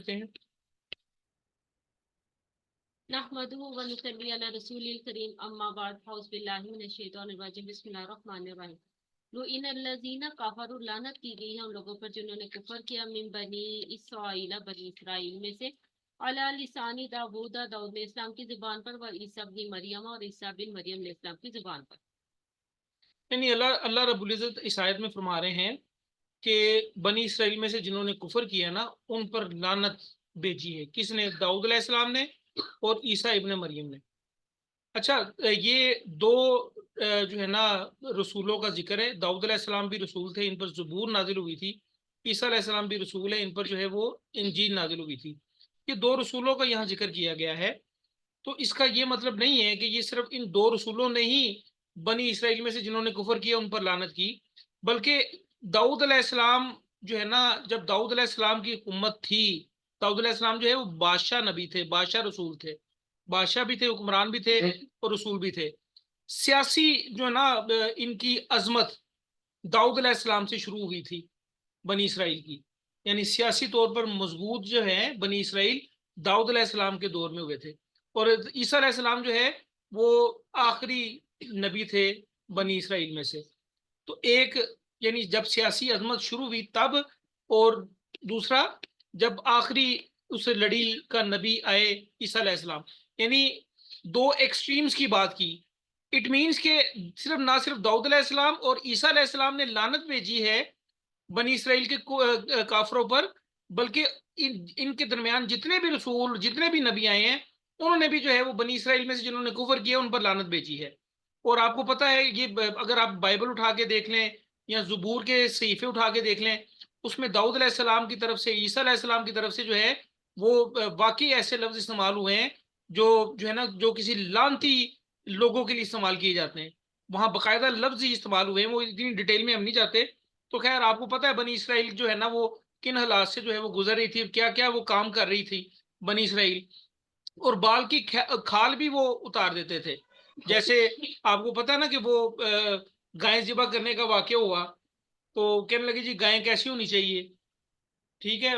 پڑھتے ہیں۔ نحمدہ و نصلی علی رسول الکریم اما بعد اعوذ باللہ من الشیطان الرجیم بسم اللہ الرحمن الرحیم لعن الذین کفروا، لعنت کی گئی ہے ان لوگوں پر جنہوں نے کفر کیا، من بنی اسرائیل، بنی اسرائیل میں سے، علی لسان داؤد، داؤد علیہ السلام کی زبان پر، و عیسیٰ بن مریم، اور عیسیٰ بن مریم علیہ السلام کی زبان پر۔ یعنی اللہ رب العزت اس آیت میں فرما رہے ہیں کہ بنی اسرائیل میں سے جنہوں نے کفر کیا نا ان پر لعنت بھیجی ہے۔ کس نے؟ داؤد علیہ السلام نے اور عیسیٰ ابن مریم نے۔ اچھا، یہ دو جو ہے نا رسولوں کا ذکر ہے۔ داؤد علیہ السلام بھی رسول تھے، ان پر زبور نازل ہوئی تھی۔ عیسیٰ علیہ السلام بھی رسول ہے، ان پر جو ہے وہ انجیل نازل ہوئی تھی۔ یہ دو رسولوں کا یہاں ذکر کیا گیا ہے، تو اس کا یہ مطلب نہیں ہے کہ یہ صرف ان دو رسولوں نے ہی بنی اسرائیل میں سے جنہوں نے کفر کیا ان پر لعنت کی، بلکہ داؤد علیہ السلام جو ہے نا، جب داؤد علیہ السلام کی امت تھی، داؤد علیہ السلام جو ہے وہ بادشاہ نبی تھے، بادشاہ رسول تھے، بادشاہ بھی تھے، حکمران بھی تھے اور رسول بھی تھے۔ سیاسی جو ہے نا ان کی عظمت داؤد علیہ السلام سے شروع ہوئی تھی بنی اسرائیل کی، یعنی سیاسی طور پر مضبوط جو ہے بنی اسرائیل داؤد علیہ السلام کے دور میں ہوئے تھے، اور عیسیٰ علیہ السلام جو ہے وہ آخری نبی تھے بنی اسرائیل میں سے۔ تو ایک یعنی جب سیاسی عظمت شروع ہوئی تب، اور دوسرا جب آخری اس لڑی کا نبی آئے عیسیٰ علیہ السلام، یعنی دو ایکسٹریمز کی بات کی۔ اٹ مینس کہ نہ صرف داؤد علیہ السلام اور عیسیٰ علیہ السلام نے لعنت بھیجی ہے بنی اسرائیل کے کافروں پر، بلکہ ان کے درمیان جتنے بھی رسول، جتنے بھی نبی آئے ہیں، انہوں نے بھی جو ہے وہ بنی اسرائیل میں سے جنہوں نے کفر کیا ان پر لعنت بھیجی ہے۔ اور آپ کو پتہ ہے، یہ اگر آپ بائبل اٹھا کے دیکھ لیں یا زبور کے صحیفے اٹھا کے دیکھ لیں، اس میں داؤد علیہ السلام کی طرف سے، عیسیٰ علیہ السلام کی طرف سے جو ہے وہ واقعی ایسے لفظ استعمال ہوئے ہیں جو ہے نا جو کسی لعنتی لوگوں کے لیے استعمال کیے جاتے ہیں۔ وہاں باقاعدہ لفظ ہی استعمال ہوئے ہیں، وہ اتنی ڈیٹیل میں ہم نہیں جاتے۔ تو خیر، آپ کو پتہ ہے بنی اسرائیل جو ہے نا وہ کن حالات سے جو ہے وہ گزر رہی تھی، اور کیا کیا وہ کام کر رہی تھی بنی اسرائیل، اور بال کی کھال بھی وہ اتار دیتے تھے۔ جیسے آپ کو پتہ ہے نا کہ وہ گائے ذبح کرنے کا واقعہ ہوا، تو کہنے لگے جی گائیں کیسی ہونی چاہیے؟ ٹھیک ہے،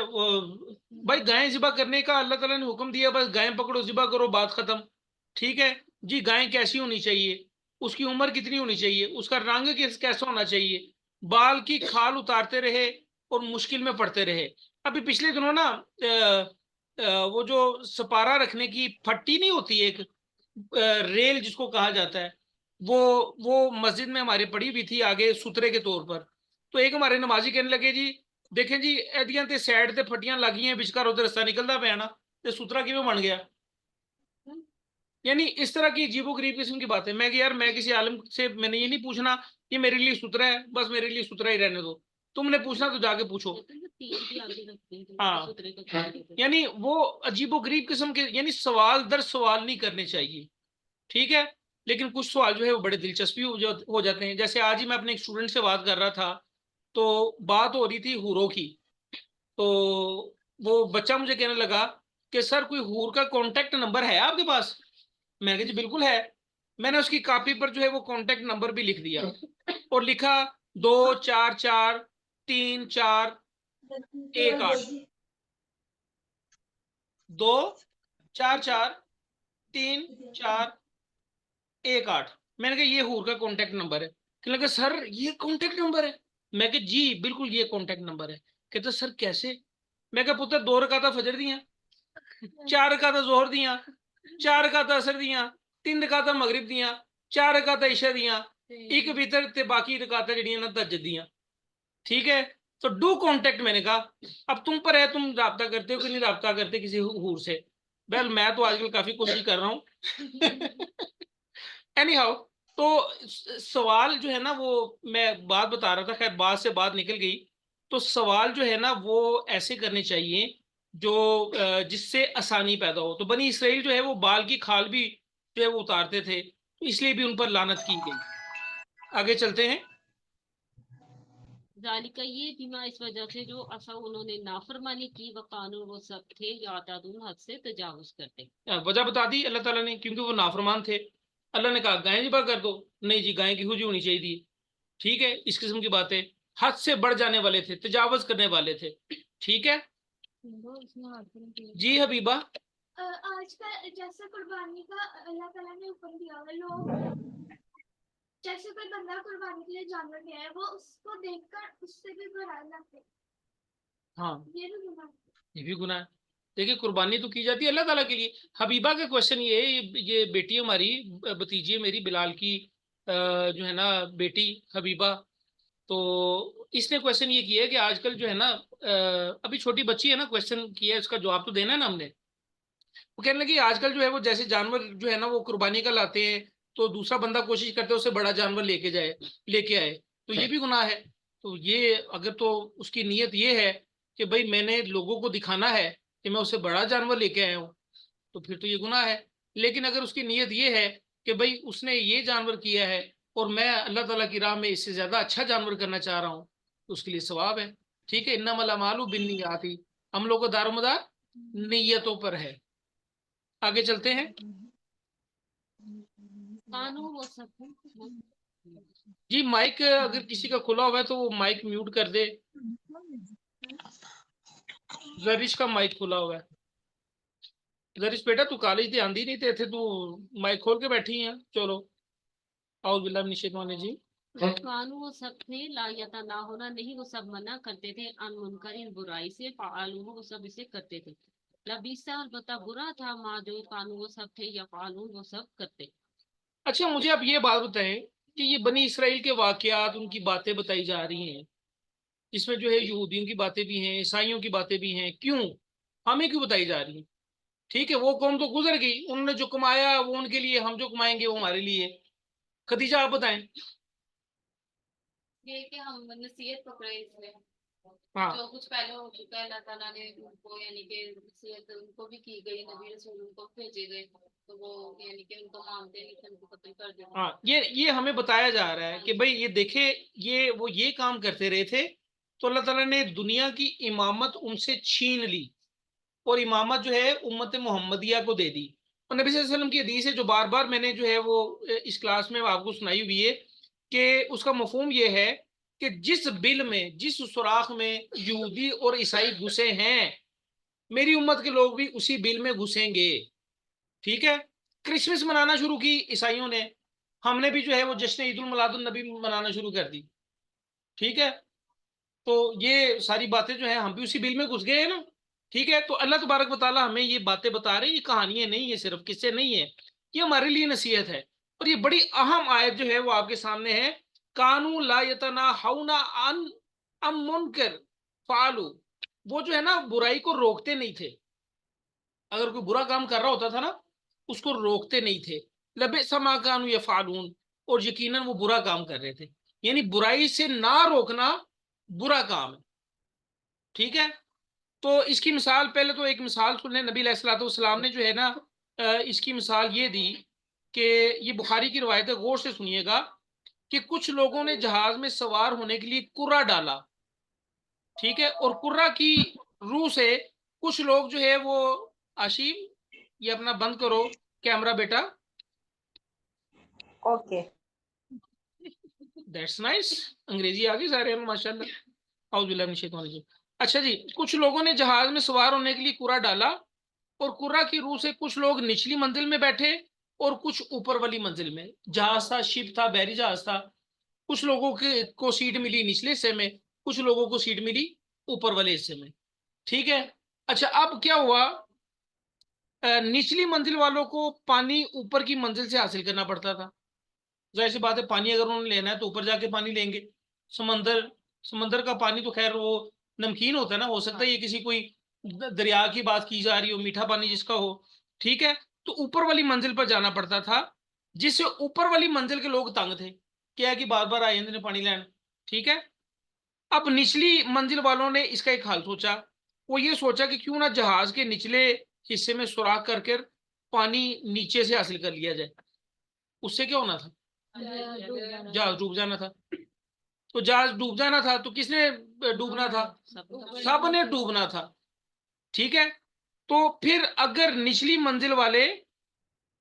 بھائی گائیں ذبح کرنے کا اللہ تعالیٰ نے حکم دیا، بس گائیں پکڑو ذبح کرو، بات ختم۔ ٹھیک ہے جی، گائیں کیسی ہونی چاہیے، اس کی عمر کتنی ہونی چاہیے، اس کا رنگ کیسا ہونا چاہیے، بال کی کھال اتارتے رہے اور مشکل میں پڑتے رہے۔ ابھی پچھلے دنوں نا وہ جو سپارہ رکھنے کی پھٹی نہیں ہوتی، ایک ریل جس کو کہا جاتا ہے، وہ مسجد میں ہمارے پڑی ہوئی تھی آگے سترے کے طور پر۔ تو ایک ہمارے نمازی کہنے لگے جی دیکھیں جی ایدیاں تے سائڈ تے پھٹیاں لگی ہیں، بچکار ادھر رستہ نکلتا پیا نا، تے سترا کیوں بن گیا؟ یعنی اس طرح کی عجیب و غریب قسم کی باتیں۔ میں کہ یار میں کسی عالم سے میں نے یہ نہیں پوچھنا کہ میرے لیے سترا ہے، بس میرے لیے سترا ہی رہنے دو، تم نے پوچھنا تو جا کے پوچھو۔ ہاں، یعنی وہ عجیب و غریب قسم کے، یعنی سوال در سوال نہیں کرنے چاہیے، ٹھیک ہے، لیکن کچھ سوال جو ہے وہ بڑے دلچسپی ہو جاتے ہیں۔ جیسے آج ہی میں اپنے ایک اسٹوڈنٹ سے بات کر رہا تھا، تو بات ہو رہی تھی حوروں کی، تو وہ بچہ مجھے کہنے لگا کہ سر کوئی حور کا کانٹیکٹ نمبر ہے آپ کے پاس؟ میں کہ جی بالکل ہے۔ میں نے اس کی کاپی پر جو ہے وہ کانٹیکٹ نمبر بھی لکھ دیا اور لکھا 2443418 2443418۔ میں نے کہا یہ حور کا کانٹیکٹ نمبر ہے۔ کہنے لگا سر یہ کانٹیکٹ نمبر ہے؟ میں کہ جی بالکل یہ کانٹیکٹ نمبر ہے۔ کہتا سر کیسے؟ میں کہ پتر 2 رکعتاں فجر دیاں، 4 رکعتاں ظہر دیاں، 4 رکعتاں عصر دیاں، 3 رکعتاں مغرب دیاں، 4 رکعتاں عشاء دیاں، ایک وتر تے باقی رکعتاں جڑیاں نا تہجد دیاں۔ ٹھیک ہے، تو ڈو کانٹیکٹ۔ میں نے کہا اب تم پر ہے، تم رابطہ کرتے ہو کہ نہیں رابطہ کرتے کسی حور سے۔ بہل میں تو آج کل کافی کوشش کر رہا ہوں۔ اینی ہاؤ، تو سوال جو ہے نا وہ میں بات بتا رہا تھا، خیر بات سے بات نکل گئی۔ تو سوال جو ہے نا وہ ایسے کرنے چاہیے جو جس سے آسانی پیدا ہو۔ تو بنی اسرائیل جو ہے وہ بال کی کھال بھی جو ہے وہ اتارتے تھے، تو اس لیے بھی ان پر لعنت کی گئی۔ آگے چلتے ہیں۔ ذالک، یہ بیما اس وجہ سے جو اصا انہوں نے نافرمانی کی، وقانون وہ سب تھے یعتدون حد سے تجاوز کرتے۔ وجہ بتا دی اللہ تعالیٰ نے، کیونکہ وہ نافرمان تھے۔ اللہ نے کہا گائیں ذبح کر دو، نہیں جی گائیں کی ہوجی ہونی چاہیے تھی۔ ٹھیک ہے، اس قسم کی باتیں، حد سے بڑھ جانے والے تھے، تجاوز کرنے والے تھے۔ ٹھیک ہے، جی حبیبہ. آج کل جیسے قربانی کا اللہ تعالیٰ نے حکم دیا ہوا ہے، لوگ جیسے کوئی بندہ قربانی کے لیے جانور لے آئے وہ اس کو دیکھ کر اس سے بھی برائے لاتے ہیں. ہاں یہ بھی گناہ ہے. یہ بھی گناہ ہے. دیکھیے قربانی تو کی جاتی ہے اللہ تعالیٰ کے لیے. حبیبہ کا کوشچن یہ ہے, یہ بیٹی ہماری بھتیجی ہے میری بلال کی جو ہے نا بیٹی حبیبہ, تو اس نے کوشچن یہ کیا ہے کہ آج کل جو ہے نا ابھی چھوٹی بچی ہے نا, کوشچن کیا ہے اس کا جواب تو دینا ہے نا ہم نے. وہ کہنے لگی آج کل جو ہے وہ جیسے جانور جو ہے نا وہ قربانی کا لاتے ہیں تو دوسرا بندہ کوشش کرتے ہے اسے بڑا جانور لے کے آئے, تو یہ بھی گناہ ہے. تو یہ اگر تو اس کی نیت یہ ہے کہ بھئی میں نے لوگوں کو دکھانا ہے کہ میں اسے بڑا جانور لے کے آیا ہوں, تو پھر تو یہ گناہ ہے. لیکن اگر اس کی نیت یہ ہے کہ بھئی اس نے یہ جانور کیا ہے اور میں اللہ تعالیٰ کی راہ میں اس سے زیادہ اچھا جانور کرنا چاہ رہا ہوں, تو اس کے لیے ثواب ہے. ٹھیک ہے, انما الاعمال بالنیات, ہم لوگ کا دار و مدار نیتوں پر ہے. آگے چلتے ہیں. قانون وہ سب جی مائک اگر کسی کا کھلا ہوا ہے تو وہ مائک میوٹ کر دے. زرش کا مائک کھلا ہوا ہے. زرش بیٹا تو کالج دے آندھی نہیں تھے تو مائک کھول کے بیٹھی ہیں. چلو اعوذ باللہ من الشیطان الرجیم. قانون وہ سب تھے لا نہ ہونا نہیں, وہ سب منع کرتے تھے ان منکر برائی سے, فعالون وہ سب اسے کرتے تھے. لبیسا البتہ برا تھا ما جو قانون وہ سب تھے یا فعالون وہ سب کرتے. اچھا مجھے آپ یہ بات بتائیں کہ یہ بنی اسرائیل کے واقعات, ان کی باتیں بتائی جا رہی ہیں, اس میں جو ہے یہودیوں کی باتیں بھی ہیں, عیسائیوں کی باتیں بھی ہیں, کیوں ہمیں کیوں بتائی جا رہی ہیں؟ ٹھیک ہے وہ قوم تو گزر گئی, انہوں نے جو کمایا وہ ان کے لیے, ہم جو کمائیں گے وہ ہمارے لیے. خدیجہ آپ بتائیں. یہ کہ ہم نصیحت پکڑے اس میں, ہاں جو کچھ پہلے ہو چکا ہے اللہ تعالیٰ نے ان کو یعنی کہ نصیحت ان کو بھی کی گئی, نبی رسول ان کو بھیجے گئے تو وہ یعنی کہ ان کو مانتے نہیں تھے, ان کو قتل کر دیتے. ہاں یہ ہمیں بتایا جا رہا ہے کہ بھئی یہ دیکھے وہ یہ کام کرتے رہے تھے تو اللہ تعالیٰ نے دنیا کی امامت ان سے چھین لی اور امامت جو ہے امت محمدیہ کو دے دی. اور نبی صلی اللہ علیہ وسلم کی حدیث ہے جو بار بار میں نے جو ہے وہ اس کلاس میں آپ کو سنائی ہوئی ہے کہ اس کا مفہوم یہ ہے کہ جس بل میں, جس سوراخ میں یہودی اور عیسائی گھسے ہیں, میری امت کے لوگ بھی اسی بل میں گھسیں گے. ٹھیک ہے, کرسمس منانا شروع کی عیسائیوں نے, ہم نے بھی جو ہے وہ جشن عید الملاد النبی منانا شروع کر دی. ٹھیک ہے, تو یہ ساری باتیں جو ہیں ہم بھی اسی بل میں گھس گئے ہیں نا. ٹھیک ہے, تو اللہ تبارک و تعالیٰ ہمیں یہ باتیں بتا رہے ہیں, یہ کہانیاں نہیں ہے, صرف قصے نہیں ہے, یہ ہمارے لیے نصیحت ہے. اور یہ بڑی اہم آیت جو ہے وہ آپ کے سامنے ہے, کانوا لا یتناہون عن منکر فعلوا, وہ جو ہے نا برائی کو روکتے نہیں تھے. اگر کوئی برا کام کر رہا ہوتا تھا نا اس کو روکتے نہیں تھے. لبئس ما کانوا یفعلون, اور یقیناً وہ برا کام کر رہے تھے. یعنی برائی سے نہ روکنا برا کام ہے. ٹھیک ہے, تو اس کی مثال, پہلے تو ایک مثال سنیں. نبی علیہ الصلوۃ والسلام نے جو ہے نا اس کی مثال یہ دی کہ یہ بخاری کی روایت ہے, غور سے سنیے گا, کہ کچھ لوگوں نے جہاز میں سوار ہونے کے لیے کرہ ڈالا. ٹھیک ہے, اور کرہ کی روح سے کچھ لوگ جو ہے وہ, آشیم یہ اپنا بند کرو camera beta. Okay that's nice, انگریزی آ گئی سارے ماشاء اللہ. اعوذ باللہ من الشیطان الرجیم. اچھا جی, کچھ لوگوں نے جہاز میں سوار ہونے کے لیے کرہ ڈالا اور کرہ کی روح سے کچھ لوگ نچلی منزل میں بیٹھے اور کچھ اوپر والی منزل میں. جہاز تھا, شپ تھا, بحری جہاز تھا. کچھ لوگوں کو سیٹ ملی نچلے حصے میں, کچھ لوگوں کو سیٹ ملی اوپر والے حصے میں. ٹھیک ہے, اچھا اب کیا ہوا, نچلی منزل والوں کو پانی اوپر کی منزل سے حاصل کرنا پڑتا تھا. ظاہر سی بات ہے, پانی اگر انہوں نے لینا ہے تو اوپر جا کے پانی لیں گے. سمندر کا پانی تو خیر وہ نمکین ہوتا ہے نا, ہو سکتا ہے یہ کسی کوئی دریا کی بات کی جا رہی ہو, میٹھا پانی جس کا ہو. ٹھیک ہے, تو اوپر والی منزل پر جانا پڑتا تھا, جس سے اوپر والی منزل کے لوگ تنگ تھے, کیا کہ بار بار آئے نے پانی لینا. ٹھیک ہے, اب نچلی منزل والوں نے اس کا ایک حل سوچا. وہ یہ سوچا کہ کیوں نہ جہاز کے نچلے حصے میں سوراخ کر کے پانی نیچے سے حاصل کر لیا جائے. اس سے کیا ہونا تھا, جہاز ڈوب جانا تھا. تو جہاز ڈوب جانا تھا تو کس نے ڈوبنا تھا, سب نے ڈوبنا تھا. ٹھیک ہے, تو پھر اگر نچلی منزل والے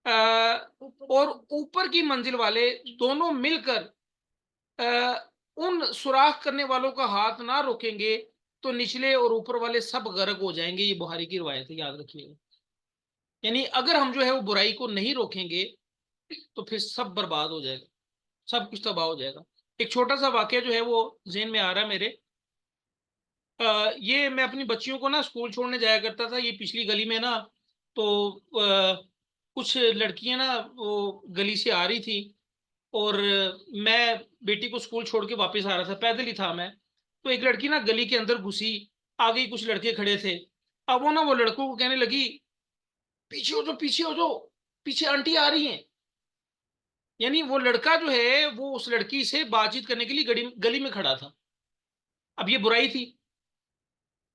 اور اوپر کی منزل والے دونوں مل کر ان سوراخ کرنے والوں کا ہاتھ نہ روکیں گے تو نچلے اور اوپر والے سب غرق ہو جائیں گے. یہ بخاری کی روایت ہے, یاد رکھیے گا. یعنی اگر ہم جو ہے وہ برائی کو نہیں روکیں گے تو پھر سب برباد ہو جائے گا, سب کچھ تباہ ہو جائے گا. ایک چھوٹا سا واقعہ جو ہے وہ ذہن میں آ رہا ہے میرے. یہ میں اپنی بچیوں کو نا اسکول چھوڑنے جایا کرتا تھا. یہ پچھلی گلی میں نا, تو کچھ لڑکیاں نا وہ گلی سے آ رہی تھی, اور میں بیٹی کو اسکول چھوڑ کے واپس آ رہا تھا, پیدل ہی تھا میں. تو ایک لڑکی نا گلی کے اندر گھسی, آگے ہی کچھ لڑکے کھڑے تھے. اب وہ نا وہ لڑکوں کو کہنے لگی پیچھے ہو جاؤ, پیچھے ہو جاؤ, پیچھے آنٹی آ رہی ہیں. یعنی وہ لڑکا جو ہے وہ اس لڑکی سے بات چیت کرنے کے لیے گلی میں کھڑا تھا. اب یہ برائی تھی.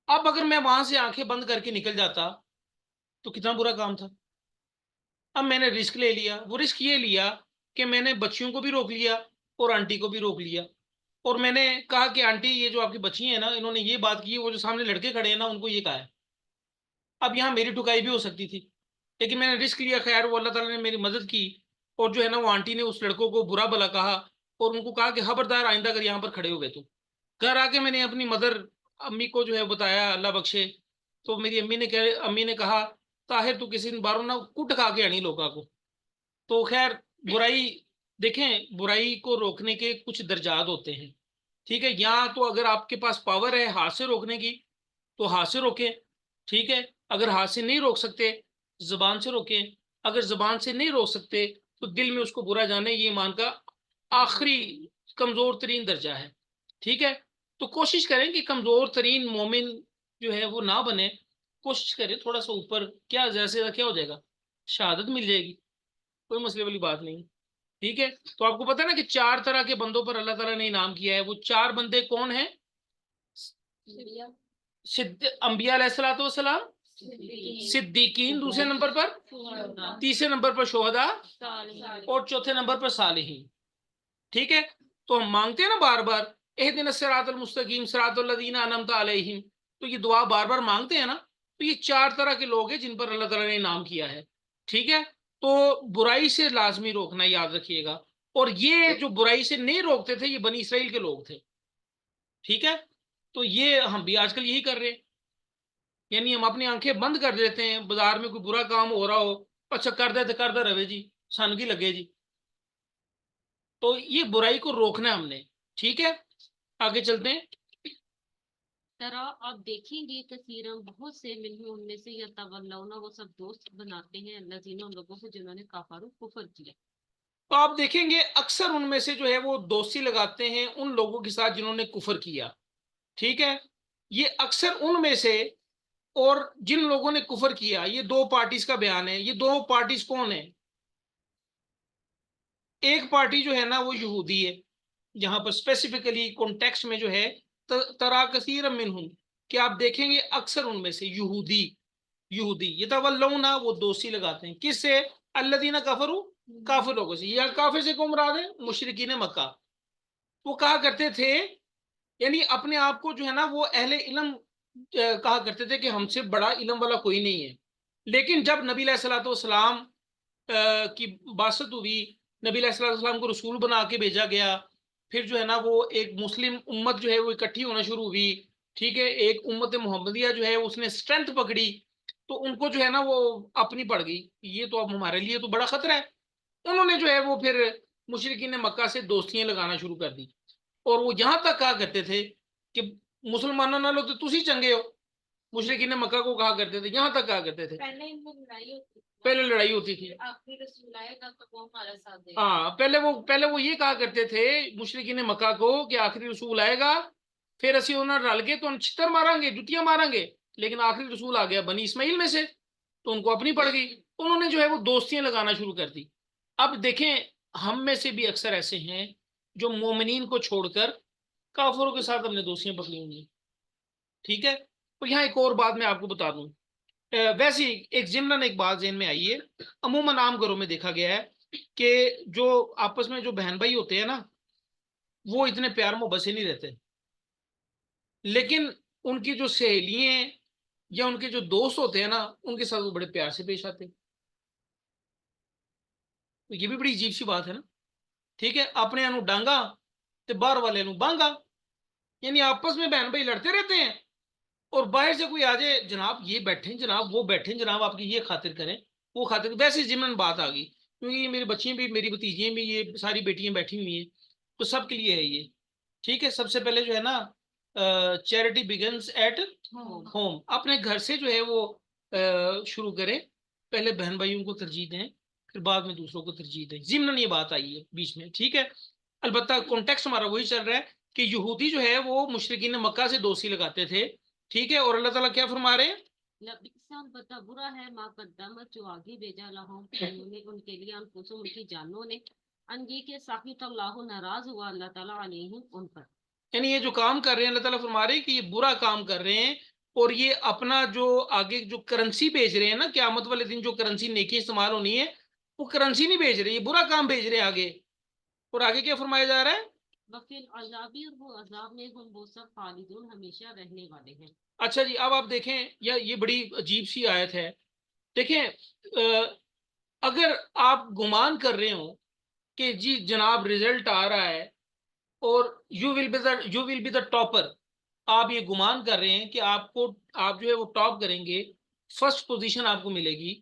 اب اگر میں وہاں سے آنکھیں بند کر کے نکل جاتا تو کتنا برا کام تھا. اب میں نے رسک لے لیا. وہ رسک یہ لیا کہ میں نے بچیوں کو بھی روک لیا اور آنٹی کو بھی روک لیا, اور میں نے کہا کہ آنٹی یہ جو آپ کی بچی ہیں نا, انہوں نے یہ بات کی ہے, وہ جو سامنے لڑکے کھڑے ہیں نا ان کو یہ کہا ہے. اب یہاں میری ٹھکائی بھی ہو سکتی تھی, لیکن میں نے رسک لیا. خیر وہ اللہ تعالیٰ نے میری مدد کی, اور جو ہے نا وہ آنٹی نے اس لڑکوں کو برا بھلا کہا اور ان کو کہا کہ خبردار آئندہ اگر یہاں پر کھڑے ہوئے تو. گھر آ کے میں نے اپنی مدر امی کو جو ہے بتایا, اللہ بخشے. تو میری امی نے کہا طاہر تو کسی باروں نہ کٹ کھا کے آنی لوگوں کو. تو خیر برائی دیکھیں, برائی کو روکنے کے کچھ درجات ہوتے ہیں, ٹھیک ہے. یہاں تو اگر آپ کے پاس پاور ہے ہاتھ سے روکنے کی تو ہاتھ سے روکیں, ٹھیک ہے. اگر ہاتھ سے نہیں روک سکتے زبان سے روکیں. اگر زبان سے نہیں روک سکتے تو دل میں اس کو برا جانے, یہ ایمان کا آخری کمزور ترین درجہ ہے, ٹھیک ہے. تو کوشش کریں کہ کمزور ترین مومن جو ہے وہ نہ بنے. کوشش کریں تھوڑا سا اوپر, کیا زیادہ کیا ہو جائے گا, شہادت مل جائے گی, کوئی مسئلے والی بات نہیں, ٹھیک ہے. تو آپ کو پتا ہے نا کہ 4 طرح کے بندوں پر اللہ تعالیٰ نے انعام کیا ہے. وہ 4 بندے کون ہیں؟ انبیاء علیہ الصلوۃ والسلام, صدیقین دوسرے نمبر پر, تیسرے نمبر پر شہداء, اور چوتھے نمبر پر صالحین, ٹھیک ہے. تو ہم مانگتے ہیں نا بار بار اہدنا الصراط المستقیم صراط الذین انعمت علیہم, تو یہ دعا بار بار مانگتے ہیں نا. تو یہ 4 طرح کے لوگ ہیں جن پر اللہ تعالیٰ نے انعام کیا ہے, ٹھیک ہے. تو برائی سے لازمی روکنا, یاد رکھیے گا. اور یہ جو برائی سے نہیں روکتے تھے یہ بنی اسرائیل کے لوگ تھے, ٹھیک ہے. تو یہ ہم بھی آج کل یہی کر رہے ہیں. یعنی ہم اپنی آنکھیں بند کر دیتے ہیں, بازار میں کوئی برا کام ہو رہا ہو, اچھا کر دے تو کر دے رہے جی, سن کی لگے جی. تو یہ برائی کو روکنا ہم نے, ٹھیک ہے. آگے چلتے ہیں. ترا آپ دیکھیں گے کثیرن بہت سے منہم ان میں سے یتولون وہ سب دوست بناتے ہیں الذین ان لوگوں کو جنہوں نے کفروا کفر کیا. تو آپ دیکھیں گے اکثر ان میں سے جو ہے وہ دوستی لگاتے ہیں ان لوگوں کے ساتھ جنہوں نے کفر کیا, ٹھیک ہے. یہ اکثر ان میں سے, اور جن لوگوں نے کفر کیا, یہ 2 پارٹیز کا بیان ہے. یہ 2 پارٹیز کون ہیں؟ ایک پارٹی جو ہے نا وہ یہودی ہے, یہاں پر اسپیسیفکلی کانٹیکسٹ میں جو ہے ترا کثیر منہم, کہ آپ دیکھیں گے اکثر ان میں سے یہودی یتولون وہ دوستی لگاتے ہیں کس سے؟ الذین کفروا, کافر لوگوں سے. یا کافر سے کون مراد ہے؟ مشرکین مکہ. وہ کہا کرتے تھے, یعنی اپنے آپ کو جو ہے نا وہ اہل علم کہا کرتے تھے کہ ہم سے بڑا علم والا کوئی نہیں ہے. لیکن جب نبی علیہ الصلوۃ والسلام کی بعثت ہوئی, نبی علیہ الصلوۃ والسلام کو رسول بنا کے بھیجا گیا, پھر جو ہے نا وہ ایک مسلم امت جو ہے وہ اکٹھی ہونا شروع ہوئی, ٹھیک ہے. ایک امت محمدیہ جو ہے اس نے اسٹرینتھ پکڑی, تو ان کو جو ہے نا وہ اپنی پڑ گئی, یہ تو اب ہمارے لیے تو بڑا خطرہ ہے. انہوں نے جو ہے وہ پھر مشرکین مکہ سے دوستیاں لگانا شروع کر دی, اور وہ یہاں تک کہا کرتے تھے کہ مسلمانوں نالوں تو تسی چنگے ہو. مشرکین مکہ کو کہا کرتے تھے, یہاں تک کہا کرتے تھے. پہلے لڑائی ہوتی تھی, ہاں. پہلے وہ یہ کہا کرتے تھے مشرکین مکہ کو کہ آخری رسول آئے گا, پھر اسی انہوں رل کے تو ہم چھتر ماریں گے, جتیاں ماریں گے. لیکن آخری رسول آ گیا بنی اسماعیل میں سے, تو ان کو اپنی پڑ گئی. انہوں نے جو ہے وہ دوستیاں لگانا شروع کر دی. اب دیکھیں ہم میں سے بھی اکثر ایسے ہیں جو مومنین کو چھوڑ کر کافروں کے ساتھ اپنے دوستیاں پکڑی ہوئی ہیں, ٹھیک ہے. تو یہاں ایک اور بات میں آپ کو بتا دوں, ویسے ایک ضمن ایک بات ذہن میں آئی ہے. عموماً عام گھروں میں دیکھا گیا ہے کہ جو آپس میں جو بہن بھائی ہوتے ہیں نا وہ اتنے پیار محبت سے نہیں رہتے, لیکن ان کی جو سہیلیاں یا ان کے جو دوست ہوتے ہیں نا ان کے ساتھ وہ بڑے پیار سے پیش آتے ہیں. تو یہ بھی بڑی عجیب سی بات ہے نا, ٹھیک ہے. اپنے انو ڈانگا تے باہر والے نو بانگا, یعنی آپس میں بہن بھائی لڑتے رہتے ہیں اور باہر سے کوئی آ جائے جناب یہ بیٹھیں جناب وہ بیٹھیں جناب آپ کی یہ خاطر کریں وہ خاطر ویسے ضمن بات آ گئی کیونکہ یہ میری بچیاں بھی میری بھتیجیاں بھی یہ ساری بیٹیاں بیٹھی ہوئی ہیں تو سب کے لیے ہے یہ ٹھیک ہے. سب سے پہلے جو ہے نا چیریٹی بگنس ایٹ ہوم. اپنے گھر سے جو ہے وہ شروع کریں. پہلے بہن بھائیوں کو ترجیح دیں پھر بعد میں دوسروں کو ترجیح دیں. ضمن یہ بات آئی ہے بیچ میں ٹھیک ہے. البتہ کانٹیکسٹ ہمارا وہی چل رہا ہے کہ یہودی جو ہے وہ مشرکین مکہ سے دوستی لگاتے تھے ٹھیک ہے. اور اللہ تعالیٰ کیا فرما رہے ہیں لبئسان پتہ برا ہے ما قدمت جو آگے بھیجا لہم انہوں نے ان کے لیے انفسوں ان کی جانوں نے ان یہ کہ سخط اللہ ناراض ہوا اللہ تعالیٰ علیہم ان پر. یعنی یہ جو کام کر رہے ہیں اللہ تعالیٰ فرما رہے ہیں کہ یہ برا کام کر رہے ہیں اور یہ اپنا جو آگے جو کرنسی بھیج رہے ہیں نا قیامت والے دن جو کرنسی نیکی استعمال ہونی ہے وہ کرنسی نہیں بھیج رہے یہ برا کام بھیج رہے ہیں آگے. اور آگے کیا فرمایا جا رہا ہے وفی العذابی اور وہ عذاب میں ہم وہ سب خالدون ہمیشہ رہنے والے ہیں. اچھا جی اب آپ دیکھیں یہ بڑی عجیب سی آیت ہے. دیکھیں اگر آپ گمان کر رہے ہوں کہ جی جناب رزلٹ آ رہا ہے اور you will be the topper. آپ یہ گمان کر رہے ہیں کہ آپ جو ہے وہ ٹاپ کریں گے فرسٹ پوزیشن آپ کو ملے گی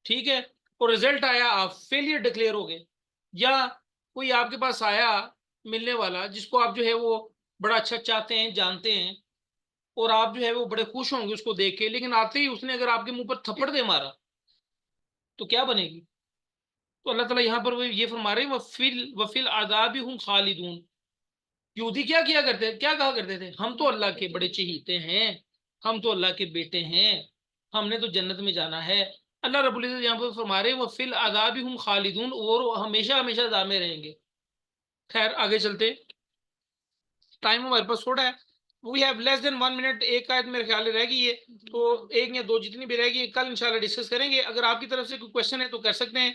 ٹھیک ہے. اور رزلٹ آیا آپ فیلئر ڈکلیئر ہو گئے یا کوئی آپ کے پاس آیا ملنے والا جس کو آپ جو ہے وہ بڑا اچھا چاہتے ہیں جانتے ہیں اور آپ جو ہے وہ بڑے خوش ہوں گے اس کو دیکھ کے لیکن آتے ہی اس نے اگر آپ کے منہ پر تھپڑ دے مارا تو کیا بنے گی. تو اللہ تعالیٰ یہاں پر وہ یہ فرما رہے ہیں وفل عذاب ہم خالدون. یہودی کیا کرتے کیا کہا کرتے تھے ہم تو اللہ کے بڑے چہیتے ہیں ہم تو اللہ کے بیٹے ہیں ہم نے تو جنت میں جانا ہے. اللہ رب العزت یہاں پر فرما رہے ہیں وفی العذاب ہم خالدون اور ہمیشہ ہمیشہ عذاب میں رہیں گے. خیر آگے چلتے ٹائم ہمارے پاس تھوڑا ہے. We have less than 1 minute. ایک آیت میرے خیال میں رہ گئی ہے تو ایک یا دو جتنی بھی رہ گئی کل انشاءاللہ ڈسکس کریں گے. اگر آپ کی طرف سے کوئی کوشچن ہے تو کر سکتے ہیں